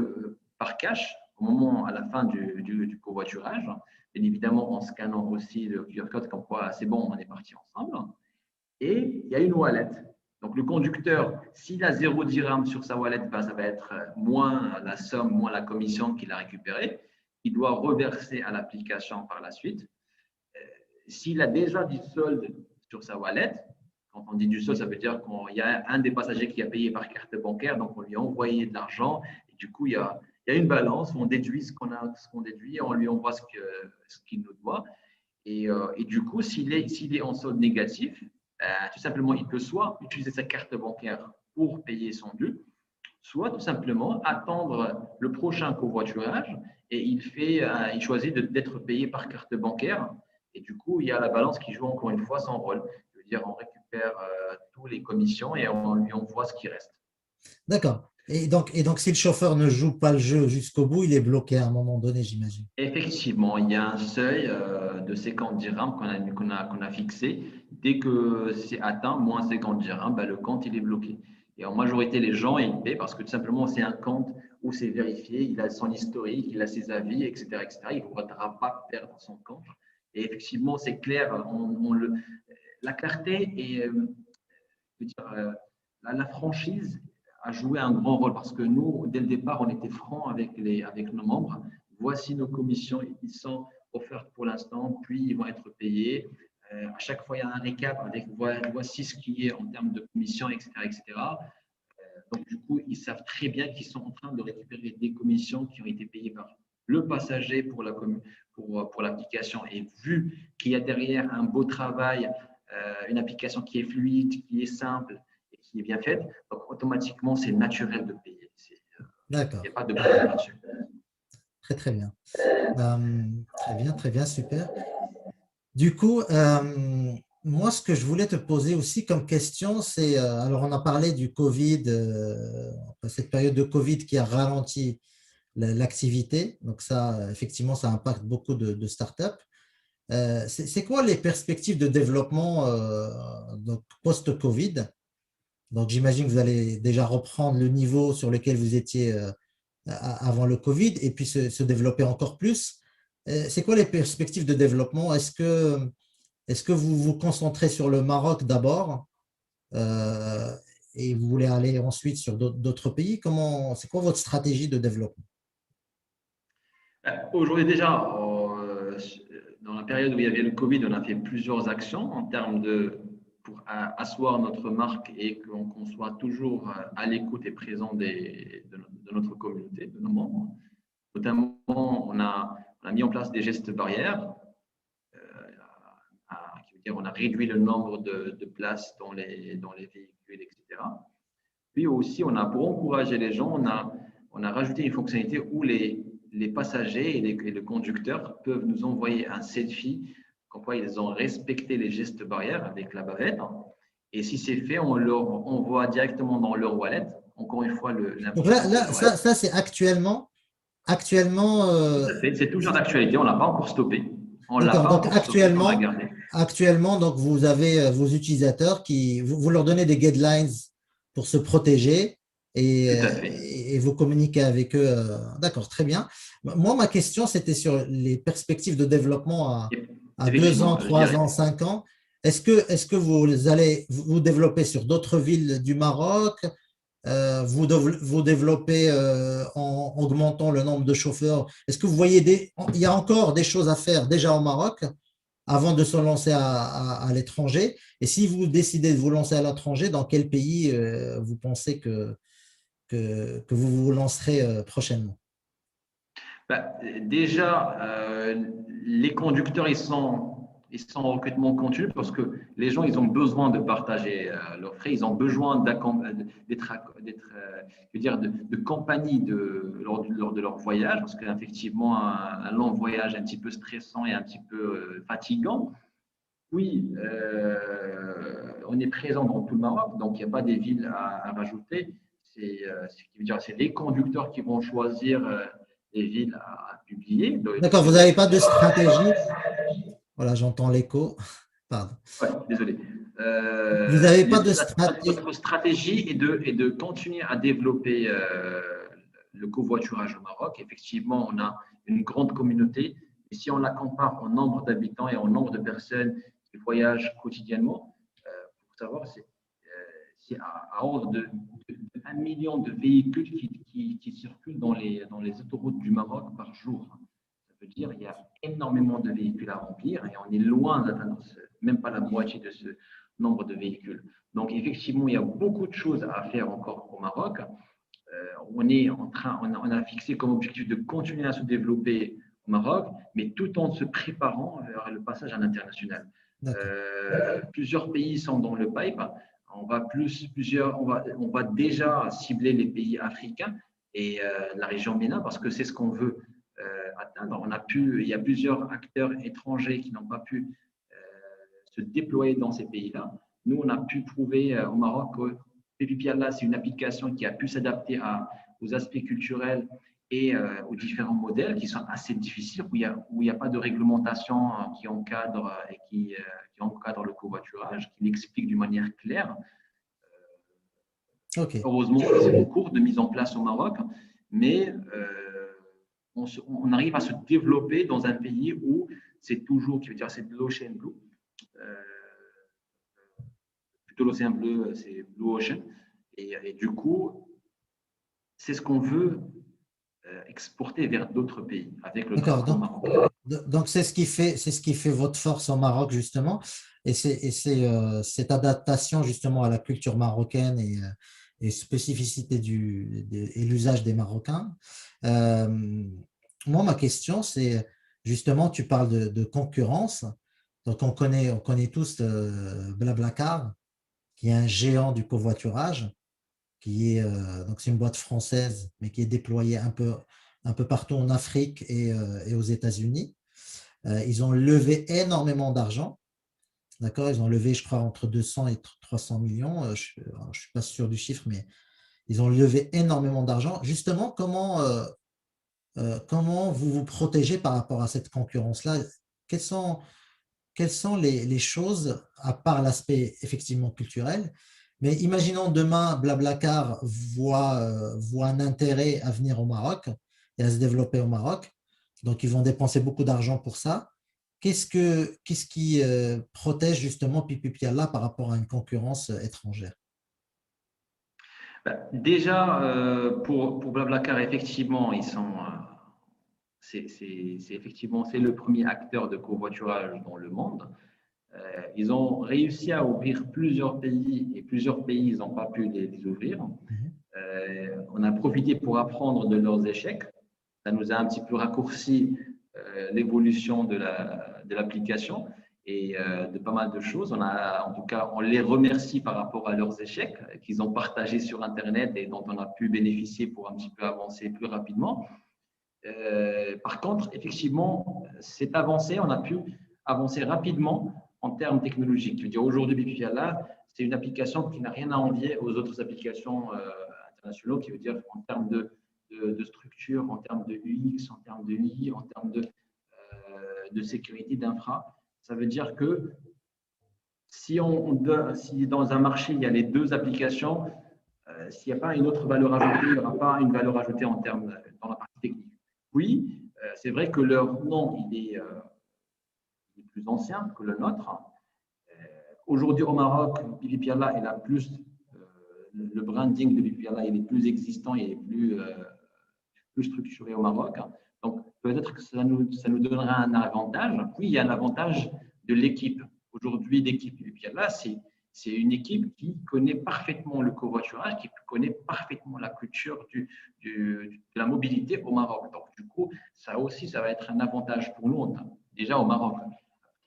Speaker 2: par cash au moment, à la fin du covoiturage, bien évidemment en scannant aussi le QR code comme quoi c'est bon, on est parti ensemble. Et il y a une wallet. Donc, le conducteur, s'il a 0 dirham sur sa wallet, ben, ça va être moins la somme, moins la commission qu'il a récupérée. Il doit reverser à l'application par la suite. S'il a déjà du solde sur sa wallet, quand on dit du solde, ça veut dire qu'il y a un des passagers qui a payé par carte bancaire, donc on lui a envoyé de l'argent. Et du coup, il y a une balance, on déduit ce qu'on déduit et on lui envoie ce qu'il nous doit. Et du coup, s'il est en solde négatif, tout simplement, il peut soit utiliser sa carte bancaire pour payer son dû, soit tout simplement attendre le prochain covoiturage et il choisit d'être payé par carte bancaire. Et du coup, il y a la balance qui joue encore une fois son rôle. Je veux dire, on récupère tous les commissions et on lui envoie ce qui reste.
Speaker 1: d'accord. Et donc, si le chauffeur ne joue pas le jeu jusqu'au bout, il est bloqué à un moment donné, j'imagine.
Speaker 2: Effectivement, il y a un seuil de 50 dirhams qu'on a fixé. Dès que c'est atteint, moins 50 dirhams, ben, le compte il est bloqué. Et en majorité, les gens, ils paient parce que tout simplement, c'est un compte où c'est vérifié, il a son historique, il a ses avis, etc. etc. Il ne faudra pas perdre son compte. Et effectivement, c'est clair, la clarté et je veux dire, la franchise a joué un grand rôle parce que nous, dès le départ, on était francs avec nos membres. Voici nos commissions, ils sont offertes pour l'instant, puis ils vont être payés. À chaque fois, il y a un récap avec voici ce qui est en termes de commissions, etc. etc. Donc, du coup, ils savent très bien qu'ils sont en train de récupérer des commissions qui ont été payées par le passager pour l'application. Et vu qu'il y a derrière un beau travail, une application qui est fluide, qui est simple et qui est bien faite, donc automatiquement, c'est naturel de payer. Il n'y
Speaker 1: D'accord.
Speaker 2: a pas de problème là-dessus.
Speaker 1: Très, très bien. Très bien, super. Du coup, moi, ce que je voulais te poser aussi comme question, c'est, alors on a parlé du Covid, cette période de Covid qui a ralenti l'activité. Donc ça, effectivement, ça impacte beaucoup de startups. C'est quoi les perspectives de développement donc post-Covid? Donc j'imagine que vous allez déjà reprendre le niveau sur lequel vous étiez avant le Covid et puis se développer encore plus. C'est quoi les perspectives de développement? Est-ce que Est-ce que vous vous concentrez sur le Maroc d'abord euh, et vous voulez aller ensuite sur d'autres pays? C'est quoi votre stratégie de développement?
Speaker 2: Aujourd'hui déjà, dans la période où il y avait le Covid, on a fait plusieurs actions en termes pour asseoir notre marque et qu'on soit toujours à l'écoute et présent de notre communauté, de nos membres. Notamment, on a mis en place des gestes barrières, qui veut dire on a réduit le nombre de places dans les véhicules, etc. Puis aussi, pour encourager les gens, on a rajouté une fonctionnalité où les passagers et le conducteur peuvent nous envoyer un selfie, comme quoi ils ont respecté les gestes barrières avec la bavette. Et si c'est fait, on leur envoie directement dans leur wallet. Encore une fois,
Speaker 1: Donc
Speaker 2: l'importance de la wallet.
Speaker 1: ça c'est actuellement,
Speaker 2: Tout à fait. C'est toujours d'actualité. On ne l'a pas encore stoppé. On ne l'a
Speaker 1: d'accord.
Speaker 2: pas
Speaker 1: Donc
Speaker 2: encore stoppé. On l'a gardé.
Speaker 1: actuellement, donc vous avez vos utilisateurs vous leur donnez des guidelines pour se protéger
Speaker 2: Tout à fait.
Speaker 1: et vous communiquez avec eux. D'accord, très bien. Moi, ma question, c'était sur les perspectives de développement
Speaker 2: Et
Speaker 1: à 2 ans,
Speaker 2: effectivement, je
Speaker 1: 3 ans,
Speaker 2: dirais.
Speaker 1: 5 ans. Est-ce que vous allez vous développer sur d'autres villes du Maroc? Vous développez en augmentant le nombre de chauffeurs. Est-ce que vous voyez il y a encore des choses à faire déjà au Maroc avant de se lancer à l'étranger? Et si vous décidez de vous lancer à l'étranger, dans quel pays vous pensez que vous vous lancerez prochainement?
Speaker 2: Déjà, les conducteurs, ils sont en recrutement continu parce que les gens, ils ont besoin de partager leurs frais, ils ont besoin je veux dire, de compagnie lors de leur voyage, parce qu'effectivement, un long voyage est un petit peu stressant et un petit peu fatigant. Oui, on est présent dans tout le Maroc, donc il n'y a pas des villes à rajouter. C'est les conducteurs qui vont choisir les villes à publier.
Speaker 1: D'accord, vous n'avez pas de stratégie. Voilà, j'entends l'écho. Pardon.
Speaker 2: Ouais, désolé.
Speaker 1: Vous n'avez pas de stratégie.
Speaker 2: Notre stratégie est de continuer à développer le covoiturage au Maroc. Effectivement, on a une grande communauté. Et si on la compare en nombre d'habitants et en nombre de personnes qui voyagent quotidiennement, pour savoir, c'est à ordre de 1 million de véhicules qui circulent dans les autoroutes du Maroc par jour. Ça veut dire qu'il y a énormément de véhicules à remplir et on est loin d'atteindre même pas la moitié de ce nombre de véhicules. Donc, effectivement, il y a beaucoup de choses à faire encore au Maroc. On a fixé comme objectif de continuer à se développer au Maroc, mais tout en se préparant vers le passage à l'international.
Speaker 1: D'accord.
Speaker 2: Plusieurs pays sont dans le pipe. On va déjà cibler les pays africains et la région MENA parce que c'est ce qu'on veut atteindre. Il y a plusieurs acteurs étrangers qui n'ont pas pu se déployer dans ces pays-là. Nous, on a pu prouver au Maroc que Pipipiala, c'est une application qui a pu s'adapter aux aspects culturels et aux différents modèles qui sont assez difficiles, où il y a pas de réglementation qui encadre et qui encadre le covoiturage, qui l'explique d'une manière claire.
Speaker 1: OK.
Speaker 2: Heureusement, c'est en cours de mise en place au Maroc, mais on arrive à se développer dans un pays où c'est toujours, qui veut dire, c'est de l'Ocean Blue. Plutôt l'océan bleu, c'est Blue Ocean. Et du coup, c'est ce qu'on veut exporter vers d'autres pays avec le
Speaker 1: D'accord.
Speaker 2: drapeau marocain.
Speaker 1: Donc c'est ce qui fait votre force au Maroc, justement. Et c'est cette adaptation, justement, à la culture marocaine et spécificité et l'usage des Marocains. Euh, Moi, ma question, c'est justement, tu parles de concurrence. Donc, on connaît tous Blablacar, qui est un géant du covoiturage, donc c'est une boîte française, mais qui est déployée un peu partout en Afrique et aux États-Unis. Ils ont levé énormément d'argent. D'accord? Ils ont levé, je crois, entre 200 et 300 millions. Je ne suis pas sûr du chiffre, mais ils ont levé énormément d'argent. Justement, comment vous vous protégez par rapport à cette concurrence-là? Quelles sont, quelles sont les choses, à part l'aspect effectivement culturel, mais imaginons demain, Blablacar voit un intérêt à venir au Maroc et à se développer au Maroc. Donc, ils vont dépenser beaucoup d'argent pour ça. qu'est-ce qui protège justement Pipi Piala par rapport à une concurrence étrangère?
Speaker 2: Déjà, pour Blablacar, effectivement, effectivement, c'est le premier acteur de covoiturage dans le monde. Ils ont réussi à ouvrir plusieurs pays et plusieurs pays, ils n'ont pas pu les ouvrir.
Speaker 1: Mhm.
Speaker 2: On a profité pour apprendre de leurs échecs. Ça nous a un petit peu raccourci l'évolution de l'application et de pas mal de choses. En tout cas, on les remercie par rapport à leurs échecs qu'ils ont partagés sur Internet et dont on a pu bénéficier pour un petit peu avancer plus rapidement. Par contre, effectivement, cette avancée, on a pu avancer rapidement en termes technologiques. Je veux dire, aujourd'hui, Pipiala, c'est une application qui n'a rien à envier aux autres applications internationales, qui veut dire en termes de structure, en termes de UX, en termes de UI, en termes de sécurité d'infra. Ça veut dire que si dans un marché, il y a les deux applications, s'il n'y a pas une autre valeur ajoutée, il n'y aura pas une valeur ajoutée dans la partie technique. Oui, c'est vrai que leur nom, il est plus ancien que le nôtre. Aujourd'hui, au Maroc, Pipi Piala, le branding de Pipi Piala, il est plus existant et plus structuré au Maroc. Donc, peut-être que ça nous donnera un avantage. Oui, il y a un avantage de l'équipe. Aujourd'hui, l'équipe Pipi Piala, c'est une équipe qui connaît parfaitement le covoiturage, qui connaît parfaitement la culture de la mobilité au Maroc. Donc, du coup, ça aussi, ça va être un avantage pour nous, déjà au Maroc.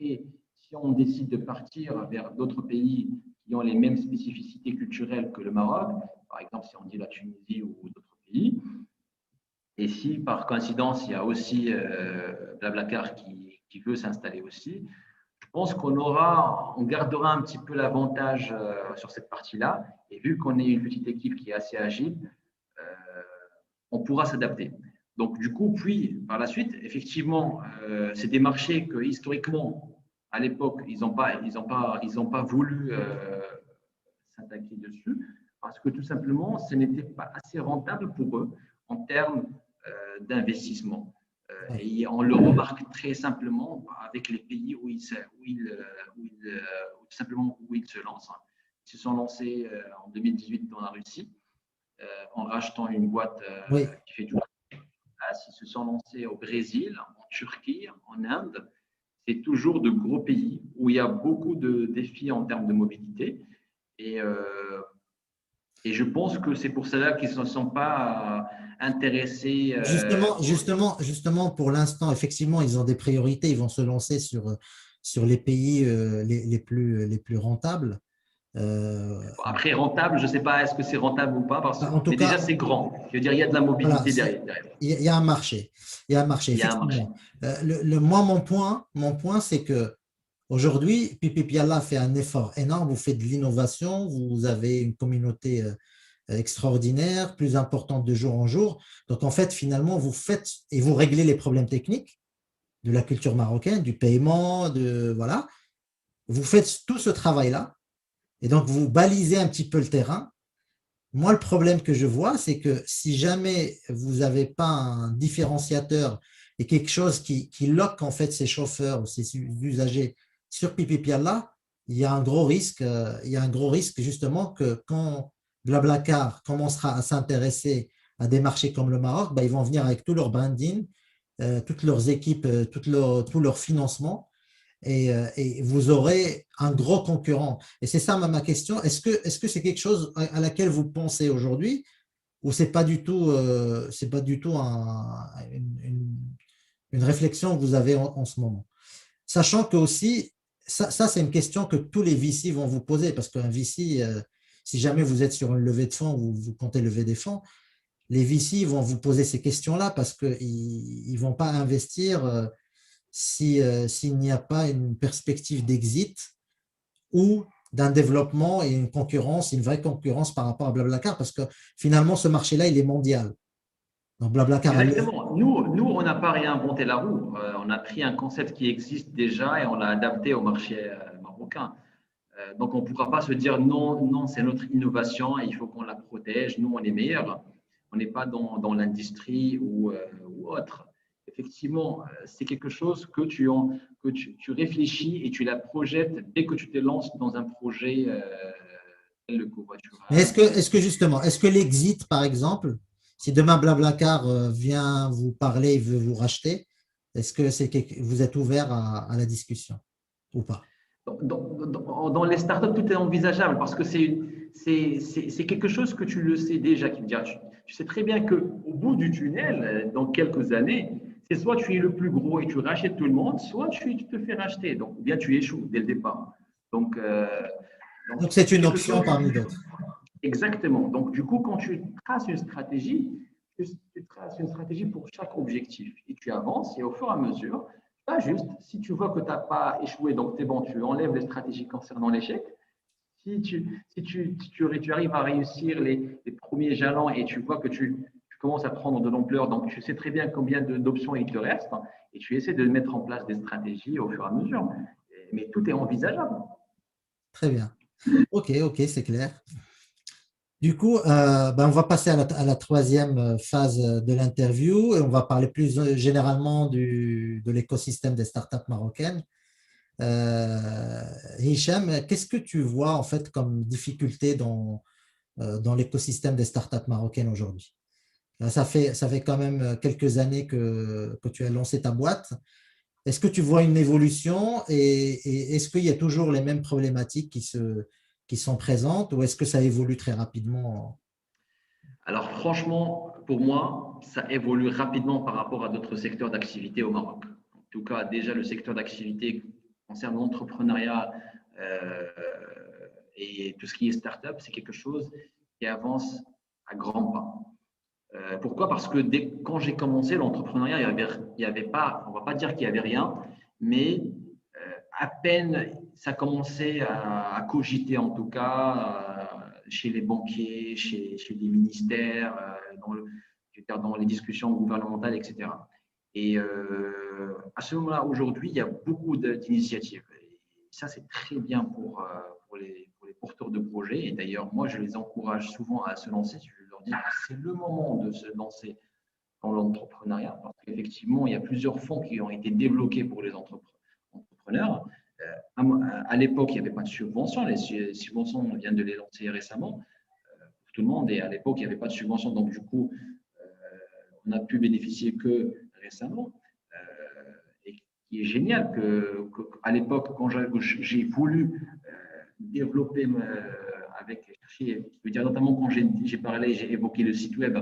Speaker 2: Et si on décide de partir vers d'autres pays qui ont les mêmes spécificités culturelles que le Maroc, par exemple, si on dit la Tunisie ou d'autres pays, et si par coïncidence, il y a aussi Blablacar qui veut s'installer aussi, je pense on gardera un petit peu l'avantage sur cette partie-là. Et vu qu'on est une petite équipe qui est assez agile, euh, on pourra s'adapter. Donc, du coup, puis, par la suite, effectivement, c'est des marchés que historiquement, à l'époque, ils n'ont pas voulu s'attaquer dessus parce que tout simplement, ce n'était pas assez rentable pour eux en termes d'investissement.
Speaker 1: Ouais.
Speaker 2: Et on le remarque très simplement avec les pays où ils se lancent. Ils se sont lancés en 2018 dans la Russie en rachetant une boîte
Speaker 1: Oui,
Speaker 2: qui fait tout. Ils se sont lancés au Brésil, en Turquie, en Inde. C'est toujours de gros pays où il y a beaucoup de défis en termes de mobilité. Et, euh, et je pense que c'est pour cela qu'ils ne se sont pas intéressés
Speaker 1: justement, pour l'instant, effectivement, ils ont des priorités. Ils vont se lancer sur les pays les plus rentables. Euh,
Speaker 2: Après, rentable, je ne sais pas est-ce que c'est rentable ou pas,
Speaker 1: En tout
Speaker 2: mais déjà,
Speaker 1: cas,
Speaker 2: c'est grand. Je veux dire, il y a de la
Speaker 1: voilà,
Speaker 2: mobilité derrière.
Speaker 1: il y a un marché. Il y a un marché,
Speaker 2: Il y a un marché.
Speaker 1: effectivement. Moi, mon point, c'est que aujourd'hui, Pipi Piala fait un effort énorme. Vous faites de l'innovation, vous avez une communauté extraordinaire, plus importante de jour en jour. Donc, en fait, finalement, vous faites et vous réglez les problèmes techniques de la culture marocaine, du paiement, voilà. Vous faites tout ce travail-là et donc vous balisez un petit peu le terrain. Moi, le problème que je vois, c'est que si jamais vous n'avez pas un différenciateur et quelque chose qui loque en fait ces chauffeurs ou ces usagers sur Pipi Piala, il y a un gros risque justement que quand Blablacar commencera à s'intéresser à des marchés comme le Maroc, ben, ils vont venir avec tout leur branding, toutes leurs équipes, tout leur financement et vous aurez un gros concurrent. Et c'est ça ma question. Est-ce que c'est quelque chose à laquelle vous pensez aujourd'hui ou c'est pas du tout une réflexion que vous avez en ce moment? Sachant que aussi, ça c'est une question que tous les VC vont vous poser parce qu'un VC, si jamais vous êtes sur une levée de fonds ou vous comptez lever des fonds, les VC vont vous poser ces questions-là parce qu'ils ne vont pas investir s'il n'y a pas une perspective d'exit ou d'un développement et une concurrence, une vraie concurrence par rapport à Blablacar, parce que finalement, ce marché-là, il est mondial. Donc, Blablacar a levé.
Speaker 2: Exactement. Nous on n'a pas réinventé la roue. On a pris un concept qui existe déjà et on l'a adapté au marché marocain. Donc, on ne pourra pas se dire non, non, c'est notre innovation et il faut qu'on la protège. Nous, on est meilleurs. On n'est pas dans l'industrie ou autre. effectivement, c'est quelque chose que tu réfléchis et tu la projettes dès que tu te lances dans un projet tel le
Speaker 1: Mais
Speaker 2: covoiturage.
Speaker 1: est-ce que justement, est-ce que l'exit, par exemple, si demain Blablacar vient vous parler, il veut vous racheter, est-ce que vous êtes ouvert à la discussion ou pas?
Speaker 2: Dans les startups, tout est envisageable parce que c'est quelque chose que tu le sais déjà. Qui veut dire, tu sais très bien qu'au bout du tunnel, dans quelques années, c'est soit tu es le plus gros et tu rachètes tout le monde, soit tu te fais racheter. Donc, ou bien tu échoues dès le départ. Donc,
Speaker 1: Donc, c'est
Speaker 2: c'est
Speaker 1: une
Speaker 2: quelque
Speaker 1: option
Speaker 2: chose.
Speaker 1: parmi d'autres.
Speaker 2: Exactement. Donc, du coup, quand tu traces une stratégie, tu traces une stratégie pour chaque objectif et tu avances et au fur et à mesure, pas juste, si tu vois que tu n'as pas échoué, donc c'est bon, tu enlèves les stratégies concernant l'échec. Si tu arrives à réussir les premiers jalons et tu vois que tu commences à prendre de l'ampleur, donc tu sais très bien combien d'options il te reste et tu essaies de mettre en place des stratégies au fur et à mesure. Mais tout est envisageable.
Speaker 1: Très bien. OK, OK, c'est clair. Du coup, on va passer à la troisième phase de l'interview et on va parler plus généralement de l'écosystème des startups marocaines. Euh, Hicham, qu'est-ce que tu vois en fait comme difficulté dans l'écosystème des startups marocaines aujourd'hui? Ça fait quand même quelques années que tu as lancé ta boîte. Est-ce que tu vois une évolution et est-ce qu'il y a toujours les mêmes problématiques qui sont présentes ou est-ce que ça évolue très rapidement?
Speaker 2: Alors franchement, pour moi, ça évolue rapidement par rapport à d'autres secteurs d'activité au Maroc. En tout cas, déjà le secteur d'activité concernant l'entrepreneuriat euh, et tout ce qui est start-up, c'est quelque chose qui avance à grands pas. Pourquoi? Parce que quand j'ai commencé l'entrepreneuriat, il y avait pas, on ne va pas dire qu'il n'y avait rien, mais à peine ça commençait à cogiter en tout cas chez les banquiers, chez les ministères, dans les discussions gouvernementales, etc. Et à ce moment-là, aujourd'hui, il y a beaucoup d'initiatives. Et ça, c'est très bien pour les porteurs de projets. Et d'ailleurs, moi, je les encourage souvent à se lancer. Je leur dis que c'est le moment de se lancer dans l'entrepreneuriat, parce qu'effectivement, il y a plusieurs fonds qui ont été débloqués pour les entrepreneurs. À l'époque, il n'y avait pas de subventions. Les subventions, on vient de les lancer récemment pour tout le monde. Et à l'époque, il n'y avait pas de subventions. Donc, du coup, on a pu bénéficier que récemment. Et qui est génial qu'à l'époque, quand j'ai voulu développer avec chercher, je veux dire notamment quand j'ai parlé, j'ai évoqué le site web,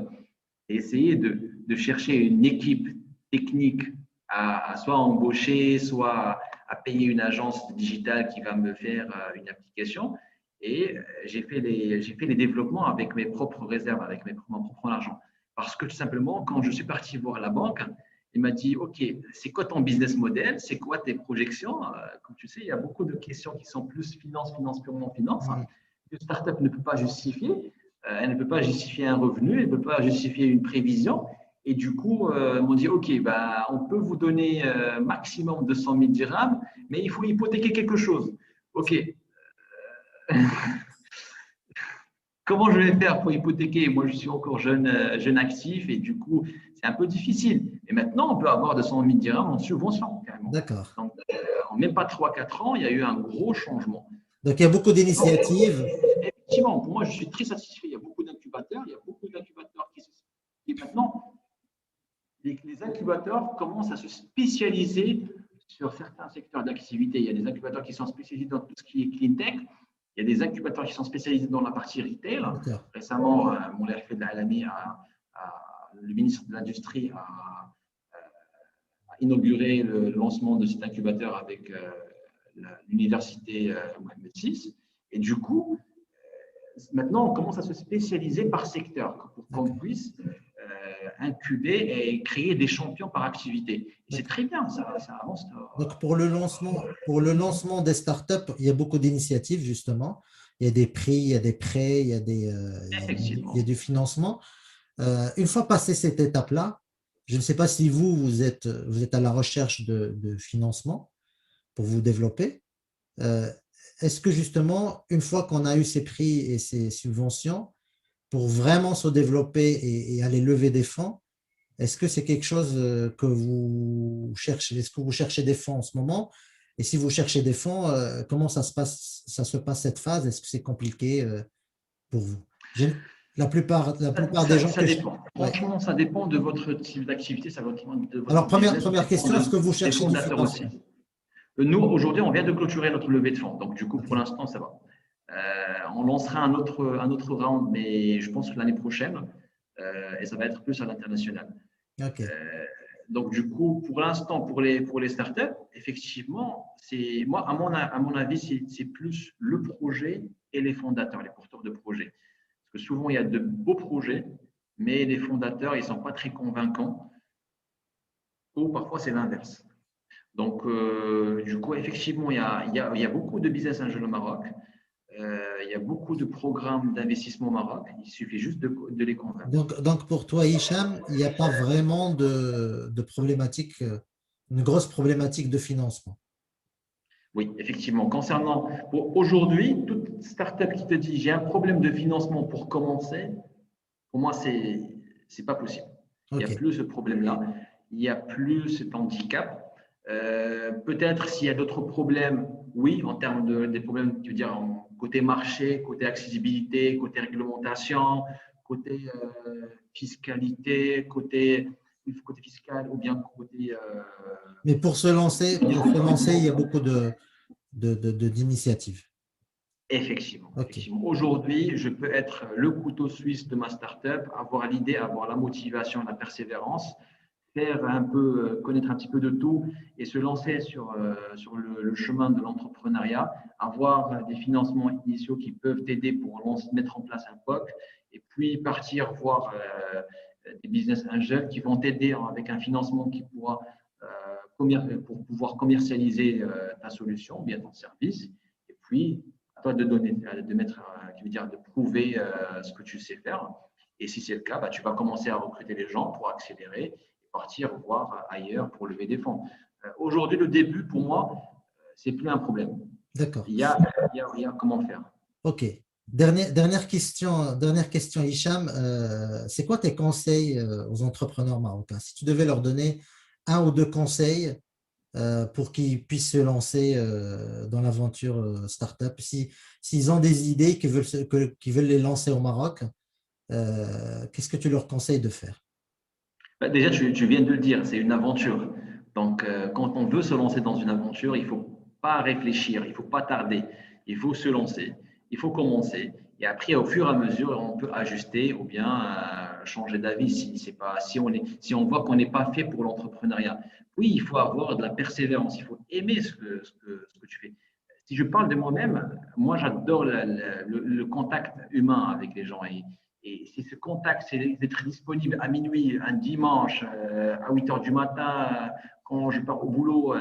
Speaker 2: et essayer de chercher une équipe technique à soit embaucher, soit à payer une agence digitale qui va me faire une application. Et j'ai fait les développements avec mes propres réserves, avec mon propre argent. Parce que tout simplement, quand je suis parti voir la banque, il m'a dit, OK, c'est quoi ton business model? C'est quoi tes projections? Comme tu sais, il y a beaucoup de questions qui sont plus finance, purement finance. Une startup ne peut pas justifier. Elle ne peut pas justifier un revenu, elle ne peut pas justifier une prévision. Et du coup, ils m'ont dit, OK, bah, on peut vous donner maximum 200 000 dirhams, mais il faut hypothéquer quelque chose. OK, comment je vais faire pour hypothéquer? Moi, je suis encore jeune actif et du coup, c'est un peu difficile. Et maintenant, on peut avoir 200 000 dirhams en subvention, carrément.
Speaker 1: D'accord.
Speaker 2: Donc, en même pas 3-4 ans, il y a eu un gros changement.
Speaker 1: Donc, il y a beaucoup d'initiatives.
Speaker 2: Effectivement, pour moi, je suis très satisfait. Il y a beaucoup d'incubateurs. Il y a beaucoup d'incubateurs qui maintenant, les incubateurs commencent à se spécialiser sur certains secteurs d'activité. Il y a des incubateurs qui sont spécialisés dans tout ce qui est clean tech. Il y a des incubateurs qui sont spécialisés dans la partie retail. Récemment, Moulay Hafid Alami, le ministre de l'Industrie, a inauguré le lancement de cet incubateur avec l'université Mohamed VI. Et du coup, maintenant, on commence à se spécialiser par secteur pour qu'on puisse incuber et créer des champions par activité. C'est très bien, ça avance.
Speaker 1: Donc, pour le lancement des startups, il y a beaucoup d'initiatives, justement. Il y a des prix, il y a des prêts, il y a du financement. Une fois passé cette étape-là, je ne sais pas si vous êtes à la recherche de financement pour vous développer. Euh, Est-ce que justement, une fois qu'on a eu ces prix et ces subventions, pour vraiment se développer et aller lever des fonds, Est-ce que c'est quelque chose que vous cherchez? Est-ce que vous cherchez des fonds en ce moment? Et si vous cherchez des fonds, comment ça se passe cette phase? Est-ce que c'est compliqué pour vous? La plupart des gens
Speaker 2: Ça
Speaker 1: que je...
Speaker 2: dépend.
Speaker 1: Ouais.
Speaker 2: Franchement, ça dépend de votre type d'activité, ça dépend de
Speaker 1: Alors,
Speaker 2: votre
Speaker 1: première,
Speaker 2: business, ça
Speaker 1: première
Speaker 2: dépend
Speaker 1: question, est-ce que vous
Speaker 2: des
Speaker 1: cherchez du
Speaker 2: fondateurs aussi.
Speaker 1: financement?
Speaker 2: Nous, aujourd'hui, on vient de clôturer notre levée de fonds. Donc, du coup,
Speaker 1: OK.
Speaker 2: pour l'instant, ça va. On lancera un autre round, mais je pense que l'année prochaine, et ça va être plus à l'international.
Speaker 1: OK.
Speaker 2: Euh, donc, du coup, pour l'instant, pour les startups, effectivement, moi, à mon avis, c'est plus le projet et les fondateurs, les porteurs de projets. Parce que souvent, il y a de beaux projets, mais les fondateurs, ils ne sont pas très convaincants, ou parfois c'est l'inverse. Donc, du coup, effectivement, il y a beaucoup de business angels au Maroc. Il y a beaucoup de programmes d'investissement au Maroc. Il suffit juste de les convaincre.
Speaker 1: Donc, pour toi, Hicham, il n'y a pas vraiment de problématique, une grosse problématique de financement.
Speaker 2: Oui, effectivement. Concernant aujourd'hui, toute startup qui te dit j'ai un problème de financement pour commencer, pour moi, c'est pas possible. Il n'y a
Speaker 1: OK.
Speaker 2: plus ce problème-là. Il n'y a plus cet handicap. Peut-être s'il y a d'autres problèmes, oui, en termes des problèmes, tu veux dire, côté marché, côté accessibilité, côté réglementation, côté fiscalité, côté fiscal ou bien côté.
Speaker 1: Mais pour se lancer, il y a beaucoup d'initiatives.
Speaker 2: Effectivement,
Speaker 1: OK.
Speaker 2: effectivement. Aujourd'hui, je peux être le couteau suisse de ma startup, avoir l'idée, avoir la motivation, la persévérance, faire un peu, connaître un petit peu de tout et se lancer sur le chemin de l'entrepreneuriat, avoir des financements initiaux qui peuvent t'aider pour mettre en place un POC et puis partir voir des business angels qui vont t'aider avec un financement qui pourra pour pouvoir commercialiser ta solution ou bien ton service. Et puis, à toi de donner, de mettre, je veux dire, de prouver ce que tu sais faire. Et si c'est le cas, bah, tu vas commencer à recruter les gens pour accélérer et partir voir ailleurs pour lever des fonds. Aujourd'hui, le début, pour moi, c'est plus un problème.
Speaker 1: D'accord.
Speaker 2: Il y a comment faire.
Speaker 1: OK. Dernière question, Hicham. C'est quoi tes conseils aux entrepreneurs marocains? Si tu devais leur donner un ou deux conseils pour qu'ils puissent se lancer dans l'aventure startup, s'ils ont des idées qu'ils veulent les lancer au Maroc, qu'est-ce que tu leur conseilles de faire?
Speaker 2: Bah, déjà, tu viens de le dire, c'est une aventure. Donc, quand on veut se lancer dans une aventure, il ne faut pas réfléchir, il ne faut pas tarder. Il faut se lancer, il faut commencer. Et après, au fur et à mesure, on peut ajuster ou bien changer d'avis si on voit qu'on n'est pas fait pour l'entrepreneuriat. Oui, il faut avoir de la persévérance, il faut aimer ce que tu fais. Si je parle de moi-même, moi, j'adore le contact humain avec les gens. Et si ce contact, c'est d'être disponible à minuit, un dimanche, à 8 heures du matin, quand je pars au boulot,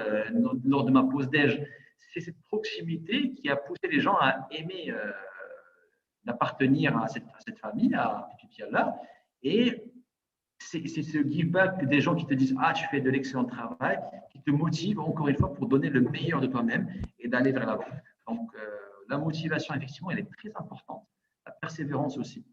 Speaker 2: lors de ma pause déj, c'est cette proximité qui a poussé les gens à aimer d'appartenir à cette famille, à Pipipiala. Et c'est ce give back des gens qui te disent ah, tu fais de l'excellent travail, qui te motive encore une fois pour donner le meilleur de toi-même et d'aller vers l'avant. Donc, la motivation, effectivement, elle est très importante. La persévérance aussi.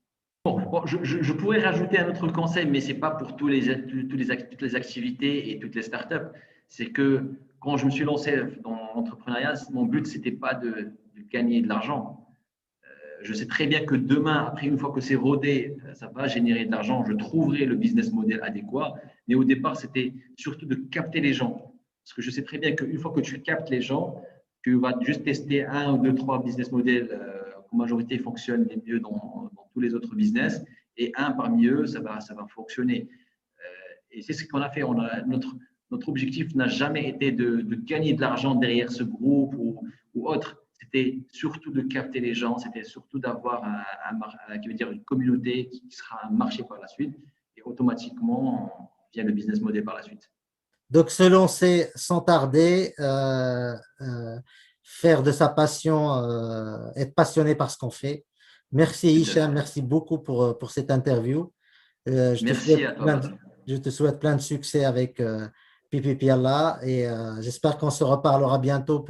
Speaker 2: Bon, je pourrais rajouter un autre conseil, mais ce n'est pas pour toutes les activités et toutes les startups. C'est que quand je me suis lancé dans l'entrepreneuriat, mon but, ce n'était pas de gagner de l'argent. Je sais très bien que demain, après, une fois que c'est rodé, ça va générer de l'argent, je trouverai le business model adéquat. Mais au départ, c'était surtout de capter les gens. Parce que je sais très bien qu'une fois que tu captes les gens, tu vas juste tester un ou deux, trois business models en majorité fonctionnent les mieux dans tous les autres business. Et un parmi eux, ça va fonctionner. Et c'est ce qu'on a fait. Notre objectif n'a jamais été de gagner de l'argent derrière ce groupe ou autre. C'était surtout de capter les gens, c'était surtout d'avoir qui veut dire une communauté qui sera un marché par la suite. Et automatiquement, vient le business model par la suite.
Speaker 1: Donc, se lancer sans tarder, faire de sa passion, être passionné par ce qu'on fait. Merci
Speaker 2: Tout à
Speaker 1: Hicham,
Speaker 2: fait.
Speaker 1: merci beaucoup pour cette interview. Je te
Speaker 2: Merci
Speaker 1: souhaite
Speaker 2: à toi, Basile.
Speaker 1: plein de succès avec Pipi Piala et j'espère qu'on se reparlera bientôt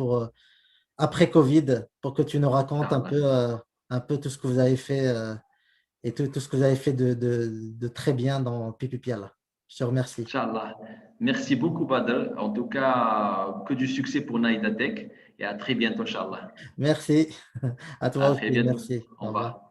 Speaker 1: après Covid pour que tu nous racontes
Speaker 2: Inch'Allah.
Speaker 1: un peu tout ce que vous avez fait et tout ce que vous avez fait de très bien dans Pipi Piala. Je te remercie.
Speaker 2: Inch'Allah. Merci beaucoup, Badr. En tout cas, que du succès pour Naïda Tech et à très bientôt, Inch'Allah.
Speaker 1: Merci. À toi
Speaker 2: À très
Speaker 1: aussi.
Speaker 2: bientôt.
Speaker 1: Merci.
Speaker 2: Au
Speaker 1: Au revoir.
Speaker 2: revoir.